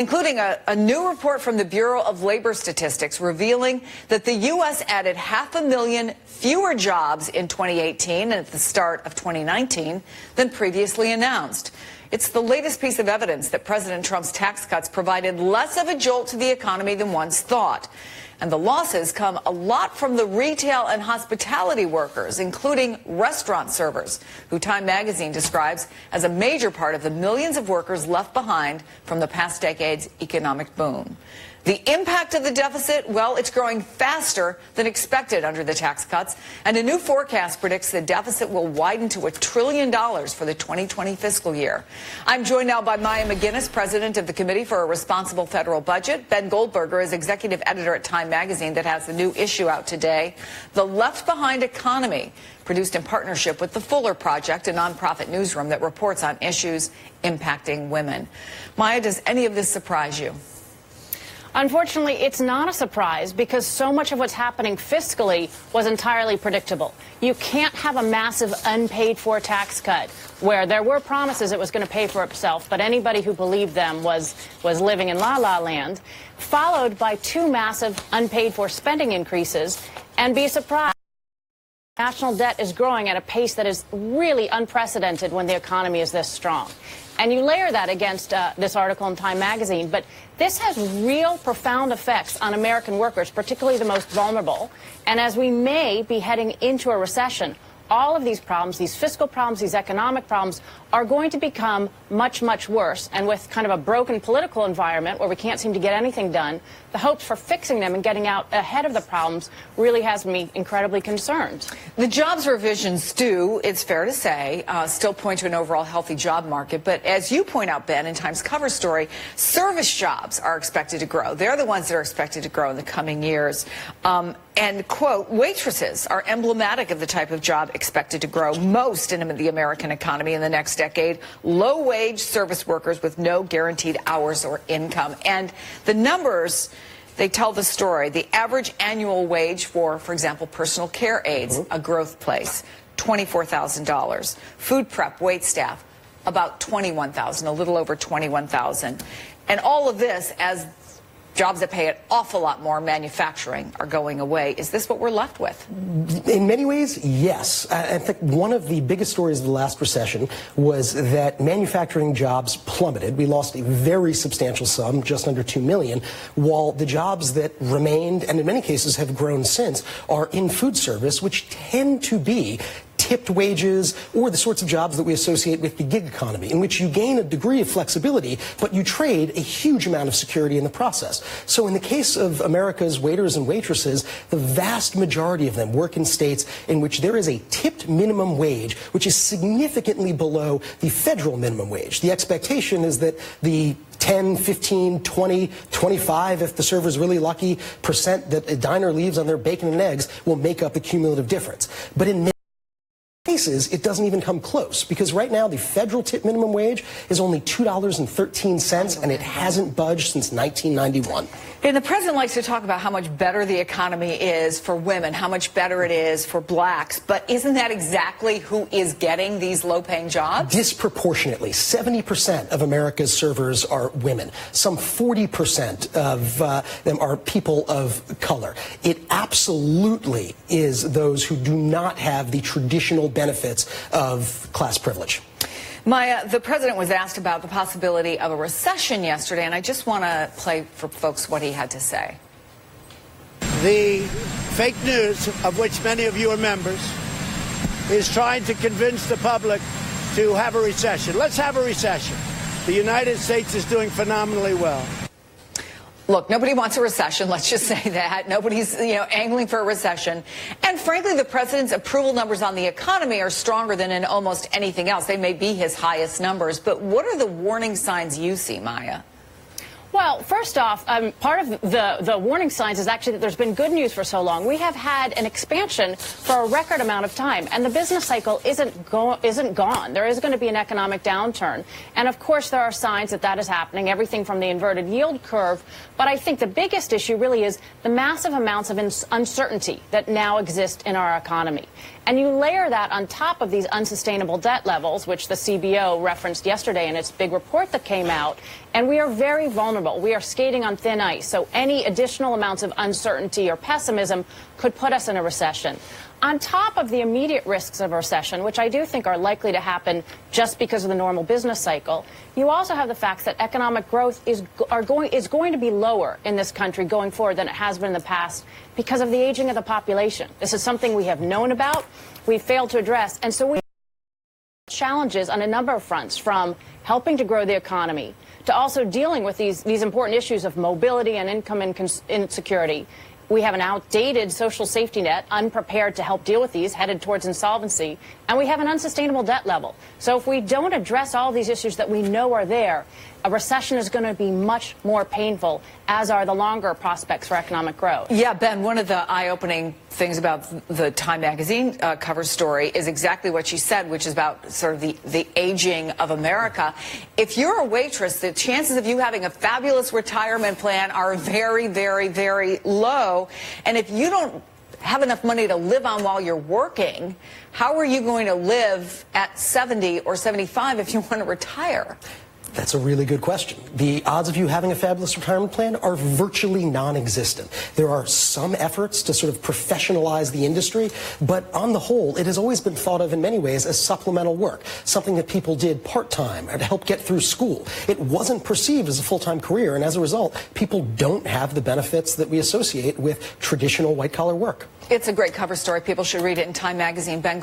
Including a new report from the Bureau of Labor Statistics revealing that the U.S. added 500,000 fewer jobs in 2018 and at the start of 2019 than previously announced. It's the latest piece of evidence that President Trump's tax cuts provided less of a jolt to the economy than once thought. And the losses come a lot from the retail and hospitality workers, including restaurant servers, who Time magazine describes as a major part of the millions of workers left behind from the past decade's economic boom. The impact of the deficit, well, it's growing faster than expected under the tax cuts, and a new forecast predicts the deficit will widen to $1 trillion for the 2020 fiscal year. I'm joined now by Maya MacGuineas, president of the Committee for a Responsible Federal Budget. Ben Goldberger is executive editor at Time magazine that has the new issue out today, The Left Behind Economy, produced in partnership with the Fuller Project, a nonprofit newsroom that reports on issues impacting women. Maya, does any of this surprise you? Unfortunately, it's not a surprise because so much of what's happening fiscally was entirely predictable. You can't have a massive unpaid-for tax cut where there were promises it was going to pay for itself, but anybody who believed them was living in la-la land, followed by two massive unpaid-for spending increases, and be surprised. National debt is growing at a pace that is really unprecedented when the economy is this strong. And you layer that against this article in Time magazine, but this has real profound effects on American workers, particularly the most vulnerable. And as we may be heading into a recession, all of these problems, these fiscal problems, these economic problems, are going to become much, much worse. And with kind of a broken political environment where we can't seem to get anything done, the hopes for fixing them and getting out ahead of the problems really has me incredibly concerned. The jobs revisions do, it's fair to say, still point to an overall healthy job market. But as you point out, Ben, in Time's cover story, service jobs are expected to grow. They're the ones that are expected to grow in the coming years. And, quote, waitresses are emblematic of the type of job expected to grow most in the American economy in the next decade. Low-wage service workers with no guaranteed hours or income. And the numbers, they tell the story. The average annual wage for example, personal care aides, a growth place, $24,000. Food prep, wait staff, about $21,000, a little over $21,000. And all of this as jobs that pay an awful lot more, manufacturing, are going away. Is this what we're left with? In many ways, yes. I think one of the biggest stories of the last recession was that manufacturing jobs plummeted. We lost a very substantial sum, just under 2 million, while the jobs that remained, and in many cases have grown since, are in food service, which tend to be tipped wages or the sorts of jobs that we associate with the gig economy, in which you gain a degree of flexibility, but you trade a huge amount of security in the process. So in the case of America's waiters and waitresses, the vast majority of them work in states in which there is a tipped minimum wage, which is significantly below the federal minimum wage. The expectation is that the 10, 15, 20, 25, if the server's really lucky, percent that a diner leaves on their bacon and eggs will make up the cumulative difference. But in many cases, it doesn't even come close, because right now the federal tip minimum wage is only $2.13, and it hasn't budged since 1991. And the president likes to talk about how much better the economy is for women, how much better it is for blacks, but isn't that exactly who is getting these low-paying jobs? Disproportionately. 70% of America's servers are women. Some 40% of them are people of color. It absolutely is those who do not have the traditional benefits of class privilege. Maya, the president was asked about the possibility of a recession yesterday, and I just want to play for folks what he had to say. The fake news, of which many of you are members, is trying to convince the public to have a recession. Let's have a recession. The United States is doing phenomenally well. Look, nobody wants a recession, let's just say that. Nobody's, angling for a recession. And frankly, the president's approval numbers on the economy are stronger than in almost anything else. They may be his highest numbers. But what are the warning signs you see, Maya? Well, first off, part of the warning signs is actually that there's been good news for so long. We have had an expansion for a record amount of time, and the business cycle isn't gone. There is going to be an economic downturn. And, of course, there are signs that that is happening, everything from the inverted yield curve. But I think the biggest issue really is the massive amounts of uncertainty that now exist in our economy. And you layer that on top of these unsustainable debt levels, which the CBO referenced yesterday in its big report that came out, And we are very vulnerable. We are skating on thin ice. So any additional amounts of uncertainty or pessimism could put us in a recession. On top of the immediate risks of a recession, which I do think are likely to happen just because of the normal business cycle, you also have the fact that economic growth is going to be lower in this country going forward than it has been in the past because of the aging of the population. This is something we have known about, we've failed to address, and so we have challenges on a number of fronts, from helping to grow the economy to also dealing with these important issues of mobility and income insecurity. We have an outdated social safety net, unprepared to help deal with these, headed towards insolvency, and we have an unsustainable debt level. So if we don't address all these issues that we know are there, a recession is going to be much more painful, as are the longer prospects for economic growth. Yeah, Ben, one of the eye-opening things about the Time magazine cover story is exactly what you said, which is about sort of the aging of America. If you're a waitress, the chances of you having a fabulous retirement plan are very, very, very low. And if you don't have enough money to live on while you're working, how are you going to live at 70 or 75 if you want to retire? That's a really good question. The odds of you having a fabulous retirement plan are virtually non-existent. There are some efforts to sort of professionalize the industry, but on the whole, it has always been thought of in many ways as supplemental work, something that people did part-time or to help get through school. It wasn't perceived as a full-time career, and as a result, people don't have the benefits that we associate with traditional white-collar work. It's a great cover story. People should read it in Time magazine. Ben